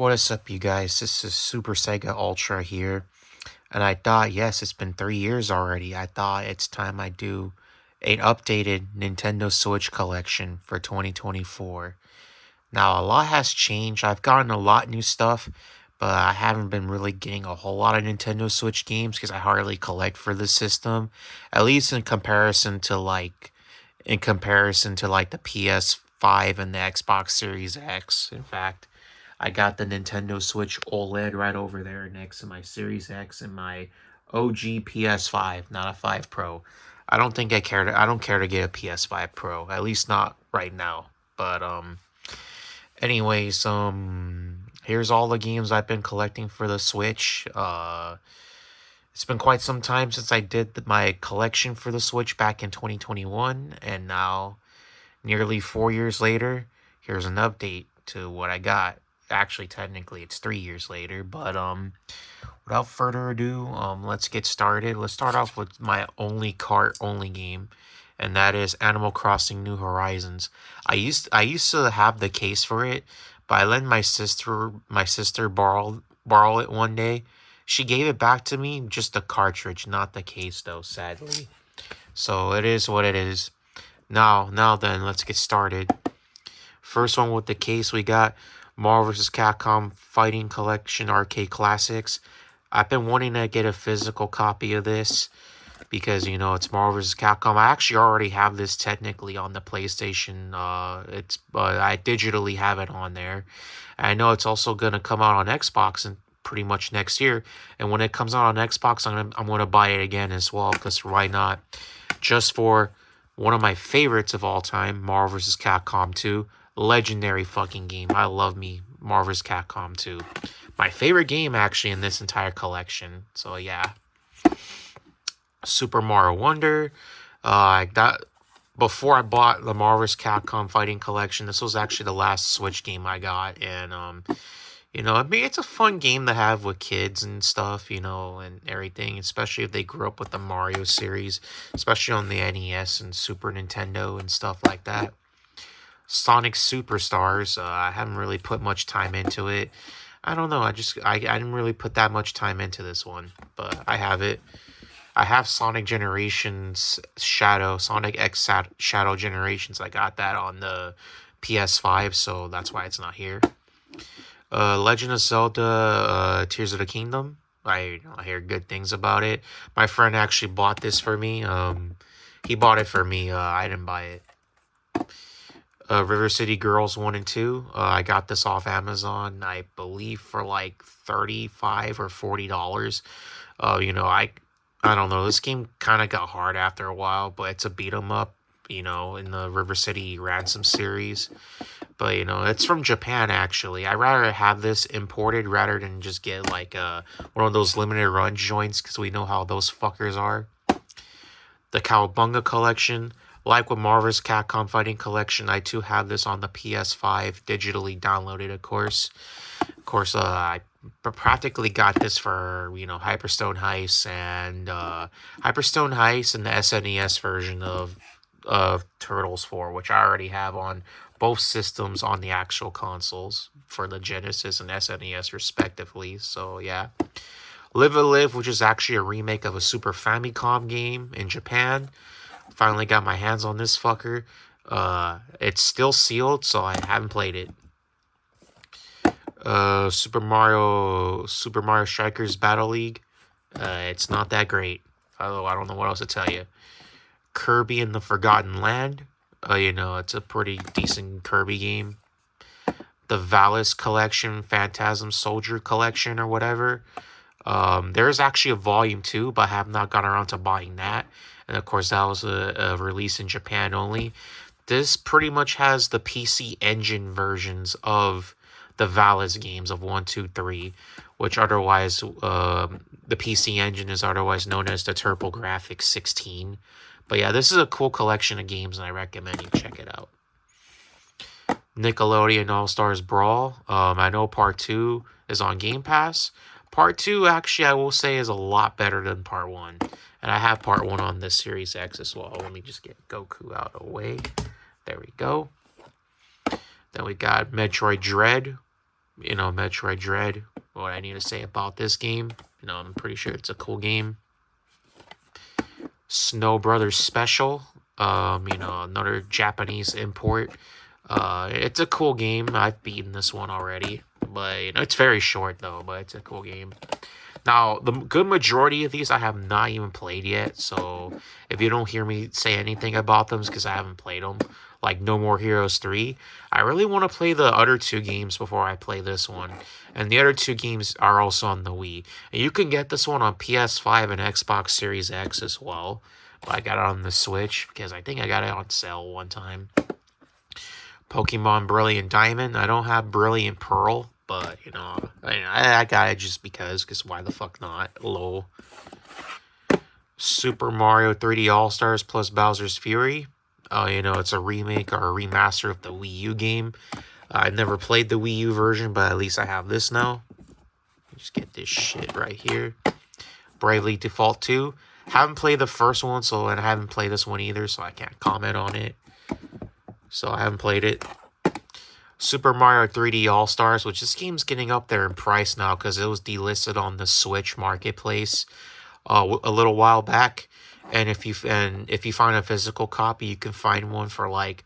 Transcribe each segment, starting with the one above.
What is up, you guys? This is Super Sega Ultra here. And I thought, yes, it's been 3 years already. I thought it's time I do an updated Nintendo Switch collection for 2024. Now, a lot has changed. I've gotten a lot new stuff, but I haven't been really getting a whole lot of Nintendo Switch games because I hardly collect for the system. At least in comparison to the PS5 and the Xbox Series X. In fact, I got the Nintendo Switch OLED right over there next to my Series X and my OG PS5, not a 5 Pro. I don't care to get a PS5 Pro, at least not right now. But here's all the games I've been collecting for the Switch. It's been quite some time since I did my collection for the Switch back in 2021, and now nearly 4 years later, here's an update to what I got. Actually, technically, it's 3 years later, but without further ado, let's get started. Let's start off with my only cart-only game, and that is Animal Crossing New Horizons. I used to have the case for it, but I let my sister borrow it one day. She gave it back to me, just the cartridge, not the case, though, sadly. So it is what it is. Now then, let's get started. First one with the case, we got Marvel vs. Capcom Fighting Collection Arcade Classics. I've been wanting to get a physical copy of this because, it's Marvel vs. Capcom. I actually already have this technically on the PlayStation. I digitally have it on there. And I know it's also going to come out on Xbox and pretty much next year. And when it comes out on Xbox, I'm gonna buy it again as well, because why not? Just for one of my favorites of all time, Marvel vs. Capcom 2. Legendary fucking game. I love me Marvel vs. Capcom 2. My favorite game, actually, in this entire collection. So, yeah. Super Mario Wonder. Before I bought the Marvel vs. Capcom Fighting Collection, this was actually the last Switch game I got. And, it's a fun game to have with kids and stuff, and everything, especially if they grew up with the Mario series, especially on the NES and Super Nintendo and stuff like that. Sonic Superstars, I haven't really put much time into it. I don't know, I didn't really put that much time into this one, but I have it. I have Sonic X Shadow Generations. I got that on the PS5, so that's why it's not here. Legend of Zelda, Tears of the Kingdom. I hear good things about it. My friend actually bought this for me. He bought it for me. I didn't buy it. River City Girls 1 and 2. I got this off Amazon, I believe, for like $35 or $40. I don't know. This game kind of got hard after a while, but it's a beat 'em up, in the River City Ransom series. But, it's from Japan, actually. I'd rather have this imported rather than just get, like, one of those limited run joints, because we know how those fuckers are. The Cowabunga Collection. Like with Marvel vs. Capcom Fighting Collection, I too have this on the PS5, digitally downloaded, of course. I practically got this for, Hyperstone Heist and the SNES version of Turtles 4, which I already have on both systems on the actual consoles for the Genesis and SNES respectively. So yeah. Live a Live, which is actually a remake of a Super Famicom game in Japan. Finally got my hands on this fucker. It's still sealed, so I haven't played it. Super Mario Strikers Battle League. It's not that great. Although I don't know what else to tell you. Kirby and the Forgotten Land. It's a pretty decent Kirby game. The Valis Collection, Phantasm Soldier Collection, or whatever. There's actually a volume 2, but I have not gotten around to buying that. And of course, that was a release in Japan only. This pretty much has the PC Engine versions of the Valis games of 1, 2, 3, which otherwise, the PC Engine is otherwise known as the TurboGrafx 16. But yeah, this is a cool collection of games, and I recommend you check it out. Nickelodeon All-Stars Brawl. I know Part 2 is on Game Pass. Part 2, actually, I will say, is a lot better than Part 1. And I have Part 1 on this Series X as well. Let me just get Goku out of the way. There we go. Then we got Metroid Dread. Metroid Dread. What I need to say about this game, I'm pretty sure it's a cool game. Snow Brothers Special, another Japanese import. It's a cool game. I've beaten this one already, but it's very short though. But it's a cool game. Now, the good majority of these I have not even played yet, so if you don't hear me say anything about them, it's because I haven't played them. Like No More Heroes 3. I really want to play the other two games before I play this one. And the other two games are also on the Wii. And you can get this one on PS5 and Xbox Series X as well. But I got it on the Switch because I think I got it on sale one time. Pokemon Brilliant Diamond. I don't have Brilliant Pearl, but I got it just because why the fuck not? Lol. Super Mario 3D All Stars plus Bowser's Fury. It's a remake or a remaster of the Wii U game. I never played the Wii U version, but at least I have this now. Just get this shit right here. Bravely Default 2. Haven't played the first one, and I haven't played this one either, so I can't comment on it. So I haven't played it. Super Mario 3D All Stars, which this game's getting up there in price now because it was delisted on the Switch marketplace a little while back. And if you find a physical copy, you can find one for like,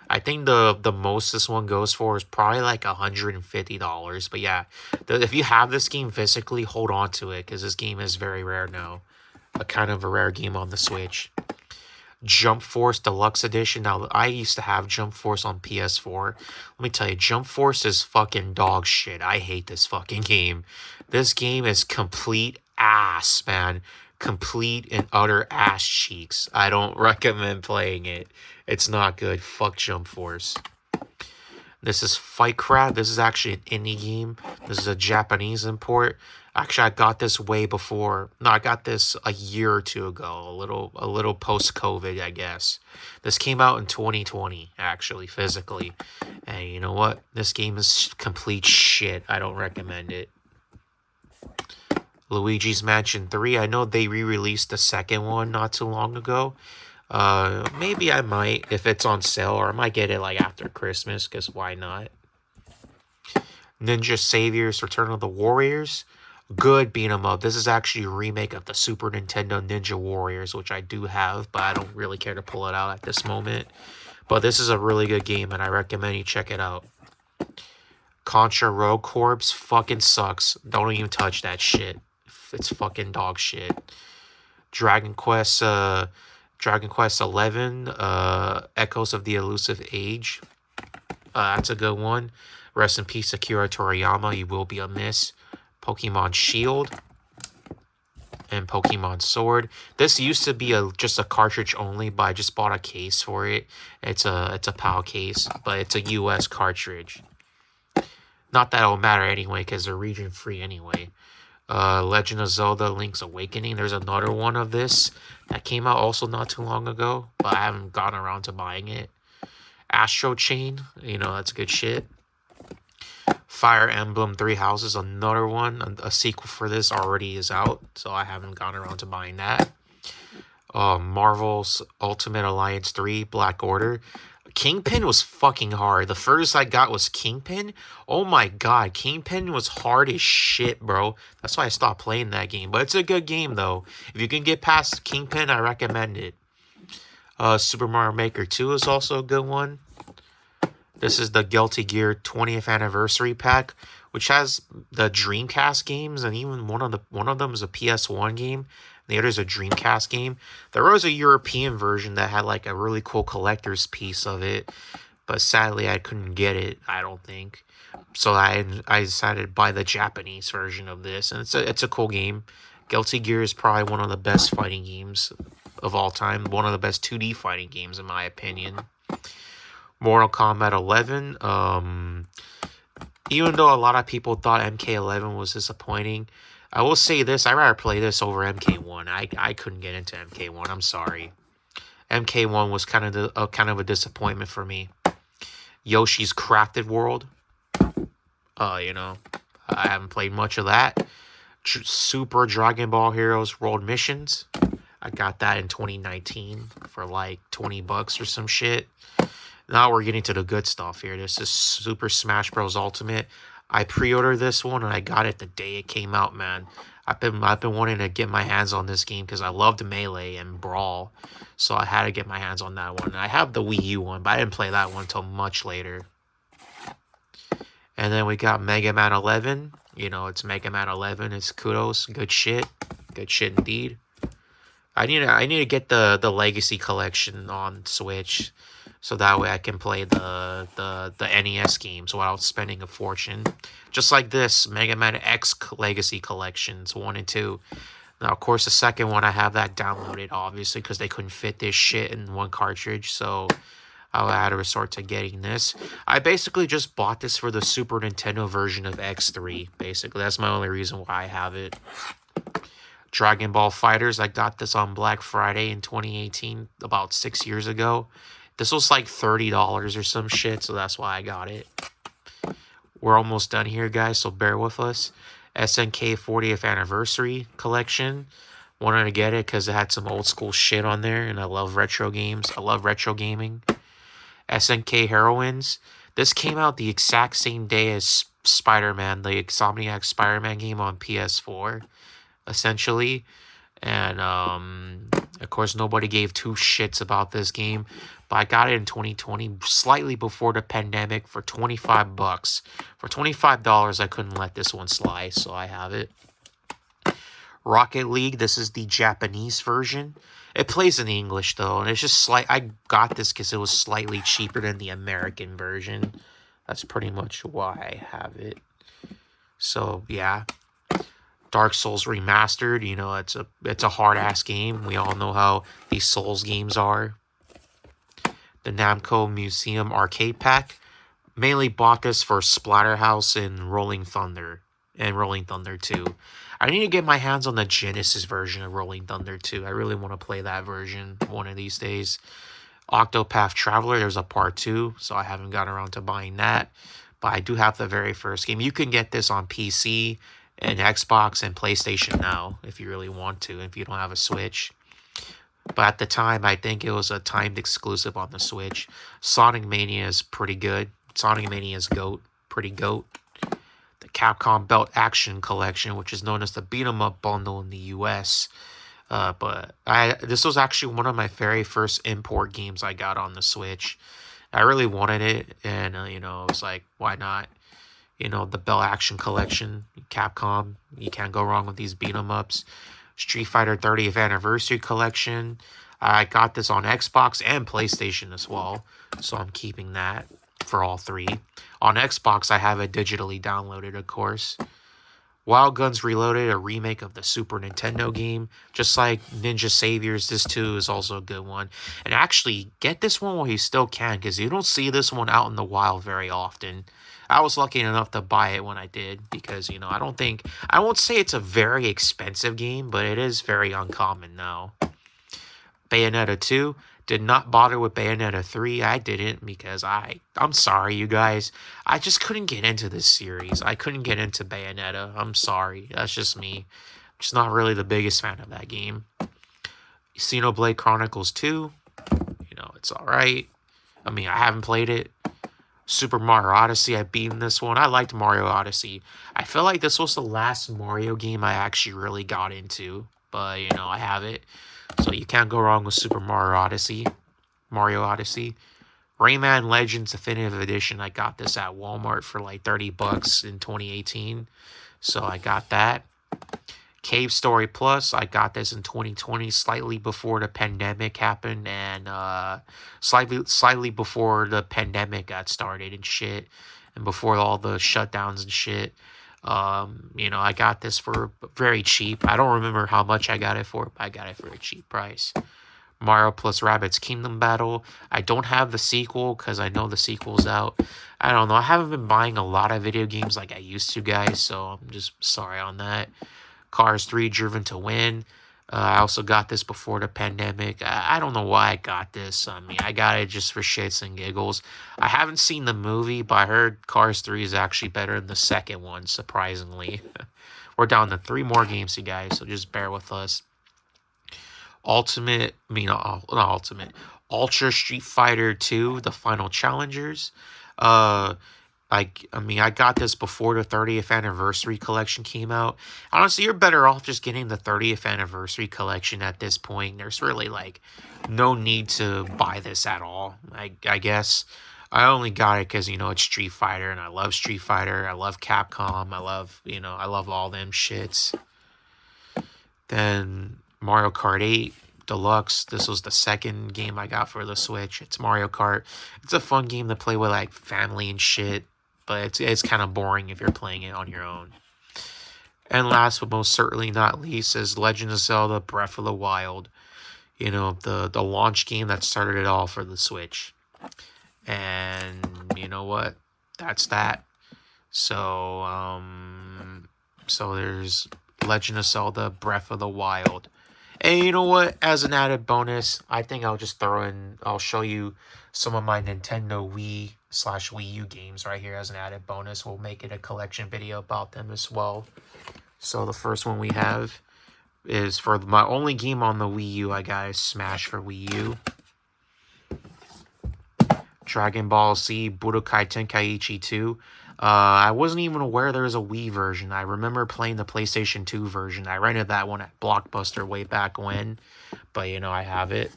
I think the most this one goes for is probably like $150. But yeah, if you have this game physically, hold on to it because this game is very rare now. A kind of a rare game on the Switch. Jump Force Deluxe Edition. Now, I used to have Jump Force on PS4. Let me tell you, Jump Force is fucking dog shit. I hate this fucking game. This game is complete ass, man. Complete and utter ass cheeks. I don't recommend playing it. It's not good. Fuck Jump Force. This is Fightcraft. This is actually an indie game. This is a Japanese import. Actually, I got this way before. No, I got this a year or two ago. A little post-COVID, I guess. This came out in 2020, actually, physically. And you know what? This game is complete shit. I don't recommend it. Luigi's Mansion 3. I know they re-released the second one not too long ago. Maybe I might if it's on sale, or I might get it like after Christmas, because why not? Ninja Saviors Return of the Warriors. Good beat 'em up. This is actually a remake of the Super Nintendo Ninja Warriors, which I do have, but I don't really care to pull it out at this moment. But this is a really good game, and I recommend you check it out. Contra Rogue Corps fucking sucks. Don't even touch that shit. It's fucking dog shit. Dragon Quest 11, Echoes of the Elusive Age. That's a good one. Rest in peace, Akira Toriyama. You will be a miss. Pokemon Shield and Pokemon Sword. This used to be just a cartridge only, but I just bought a case for it. It's a PAL case, but it's a US cartridge. Not that it'll matter anyway, because they're region free anyway. Legend of Zelda Link's Awakening. There's another one of this that came out also not too long ago, but I haven't gotten around to buying it. Astro Chain, that's good shit. Fire Emblem Three Houses, another one. A sequel for this already is out, so I haven't gone around to buying that. Marvel's Ultimate Alliance 3 Black Order. Kingpin was fucking hard. The furthest I got was Kingpin. Oh my god, Kingpin was hard as shit, bro. That's why I stopped playing that game. But it's a good game, though. If you can get past Kingpin, I recommend it. Super Mario Maker 2 is also a good one. This is the Guilty Gear 20th Anniversary Pack, which has the Dreamcast games, and even one of them is a PS1 game. The other is a Dreamcast game. There was a European version that had like a really cool collector's piece of it, but sadly I couldn't get it, I don't think. So I decided to buy the Japanese version of this, and it's a cool game. Guilty Gear is probably one of the best fighting games of all time. One of the best 2D fighting games in my opinion. Mortal Kombat 11. Even though a lot of people thought MK11 was disappointing, I will say this, I'd rather play this over MK1. I couldn't get into MK1, I'm sorry. MK1 was kind of a disappointment for me. Yoshi's Crafted World. I haven't played much of that. Super Dragon Ball Heroes World Missions. I got that in 2019 for like $20 or some shit. Now we're getting to the good stuff here. This is Super Smash Bros. Ultimate. I pre-ordered this one and I got it the day it came out, man. I've been wanting to get my hands on this game because I loved Melee and Brawl, so I had to get my hands on that one. And I have the Wii U one, but I didn't play that one until much later. And then we got Mega Man 11. You know, it's Mega Man 11. It's kudos, good shit indeed. I need to get the Legacy Collection on Switch, so that way I can play the NES games without spending a fortune. Just like this Mega Man X Legacy Collections 1 and 2. Now, of course, the second one I have that downloaded, obviously, because they couldn't fit this shit in one cartridge, so I had to resort to getting this. I basically just bought this for the Super Nintendo version of X3. Basically, that's my only reason why I have it. Dragon Ball Fighters, I got this on Black Friday in 2018, about 6 years ago. This was like $30 or some shit, so that's why I got it. We're almost done here, guys, so bear with us. SNK 40th Anniversary Collection. Wanted to get it because it had some old school shit on there, and I love retro games. I love retro gaming. SNK Heroines. This came out the exact same day as Spider-Man, the Insomniac Spider-Man game on PS4, essentially. And, of course, nobody gave two shits about this game. But I got it in 2020, slightly before the pandemic, for $25. For $25, I couldn't let this one slide, so I have it. Rocket League, this is the Japanese version. It plays in English, though, and it's just slight. I got this because it was slightly cheaper than the American version. That's pretty much why I have it. So, yeah. Dark Souls Remastered, you know, it's a hard-ass game. We all know how these Souls games are. The Namco Museum Arcade Pack. Mainly bought this for Splatterhouse and Rolling Thunder. And Rolling Thunder 2. I need to get my hands on the Genesis version of Rolling Thunder 2. I really want to play that version one of these days. Octopath Traveler, there's a part 2, so I haven't gotten around to buying that. But I do have the very first game. You can get this on PC and Xbox and PlayStation now, if you really want to, if you don't have a Switch. But at the time, I think it was a timed exclusive on the Switch. Sonic Mania is pretty good. Sonic Mania is GOAT. Pretty GOAT. The Capcom Belt Action Collection, which is known as the Beat 'em Up Bundle in the US. But this was actually one of my very first import games I got on the Switch. I really wanted it, and, you know, I was like, why not? You know, the Bell Action Collection, Capcom, you can't go wrong with these beat 'em ups. Street Fighter 30th Anniversary Collection. I got this on Xbox and PlayStation as well, so I'm keeping that for all three. On Xbox, I have it digitally downloaded, of course. Wild Guns Reloaded, a remake of the Super Nintendo game. Just like Ninja Saviors, this too is also a good one. And actually, get this one while you still can, because you don't see this one out in the wild very often. I was lucky enough to buy it when I did, because, you know, I won't say it's a very expensive game, but it is very uncommon now. Bayonetta 2, did not bother with Bayonetta 3. I didn't, because I'm sorry, you guys. I just couldn't get into this series. I couldn't get into Bayonetta. I'm sorry. That's just me. I'm just not really the biggest fan of that game. Xenoblade Chronicles 2, you know, it's alright. I mean, I haven't played it. Super Mario Odyssey, I've beaten this one. I liked Mario Odyssey. I feel like this was the last Mario game I actually really got into. But, you know, I have it. So you can't go wrong with Super Mario Odyssey. Rayman Legends Definitive Edition, I got this at Walmart for like $30 in 2018. So I got that. Cave Story Plus, I got this in 2020, slightly before the pandemic happened, and slightly before the pandemic got started and shit, and before all the shutdowns and shit. You know, I got this for very cheap. I don't remember how much I got it for, but I got it for a cheap price. Mario plus Rabbids Kingdom Battle. I don't have the sequel because I know the sequel's out. I don't know. I haven't been buying a lot of video games like I used to, guys, so I'm just sorry on that. Cars 3 Driven to Win. I also got this before the pandemic. I don't know why I got this. I mean, I got it just for shits and giggles. I haven't seen the movie, but I heard Cars 3 is actually better than the second one, surprisingly. We're down to 3 more games, you guys, so just bear with us. Ultra Street Fighter 2, The Final Challengers. Like, I mean, I got this before the 30th anniversary collection came out. Honestly, you're better off just getting the 30th anniversary collection at this point. There's really, like, no need to buy this at all. I guess I only got it because, it's Street Fighter, and I love Street Fighter. I love Capcom. I love all them shits. Then Mario Kart 8 Deluxe. This was the second game I got for the Switch. It's Mario Kart. It's a fun game to play with, like, family and shit, but it's kind of boring if you're playing it on your own. And last but most certainly not least is Legend of Zelda Breath of the Wild. The launch game that started it all for the Switch. And you know what? That's that. So there's Legend of Zelda Breath of the Wild. And you know what? As an added bonus, I think I'll show you some of my Nintendo Wii/Wii U games right here as an added bonus. We'll make it a collection video about them as well. So the first one we have is for my only game on the Wii U I got is Smash for Wii U. Dragon Ball Z Budokai Tenkaichi 2. I wasn't even aware there was a Wii version. I remember playing the PlayStation 2 version. I rented that one at Blockbuster way back when, but I have it.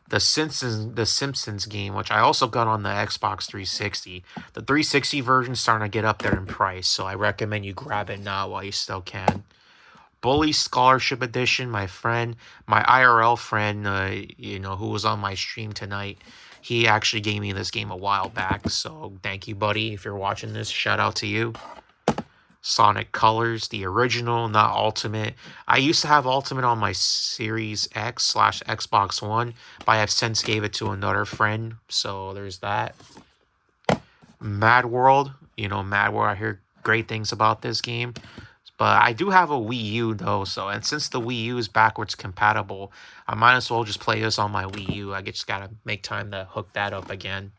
The Simpsons game, which I also got on the Xbox 360. The 360 version's starting to get up there in price, so I recommend you grab it now while you still can. Bully Scholarship Edition, my IRL friend, who was on my stream tonight, he actually gave me this game a while back, so thank you, buddy. If you're watching this, shout out to you. Sonic Colors, the original, not Ultimate. I used to have Ultimate on my Series X/Xbox One, but I have since gave it to another friend, so there's that. Mad World, Mad World, I hear great things about this game. But I do have a Wii U, though, and since the Wii U is backwards compatible, I might as well just play this on my Wii U. I just gotta make time to hook that up again.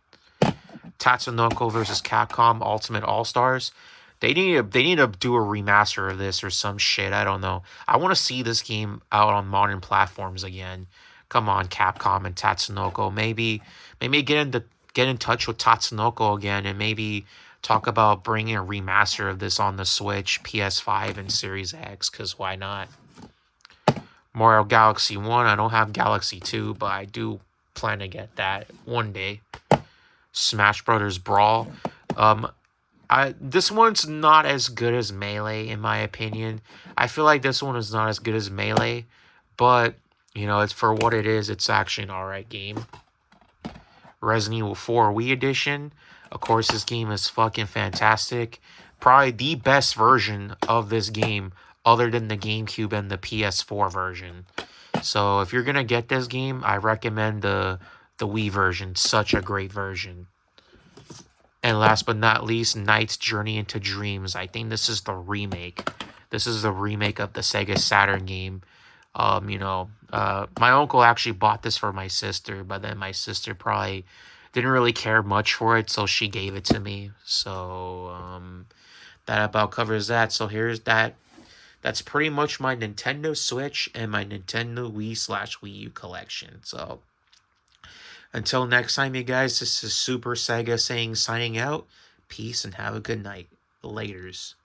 Tatsunoko vs. Capcom Ultimate All-Stars. They need to do a remaster of this or some shit. I don't know. I want to see this game out on modern platforms again. Come on, Capcom and Tatsunoko. Maybe get in touch with Tatsunoko again and maybe talk about bringing a remaster of this on the Switch, PS5, and Series X, because why not? Mario Galaxy 1, I don't have Galaxy 2, but I do plan to get that one day. Smash Brothers Brawl. This one's not as good as Melee, in my opinion. I feel like this one is not as good as Melee, but, it's for what it is, it's actually an alright game. Resident Evil 4 Wii Edition. Of course, this game is fucking fantastic. Probably the best version of this game other than the GameCube and the PS4 version. So if you're going to get this game, I recommend the Wii version. Such a great version. And last but not least, Knight's Journey into Dreams. I think this is the remake. This is the remake of the Sega Saturn game. My uncle actually bought this for my sister, but then my sister probably didn't really care much for it, so she gave it to me. So, that about covers that. So here's that. That's pretty much my Nintendo Switch and my Nintendo Wii/Wii U collection. So, until next time, you guys, this is Super Sega saying signing out. Peace and have a good night. Laters.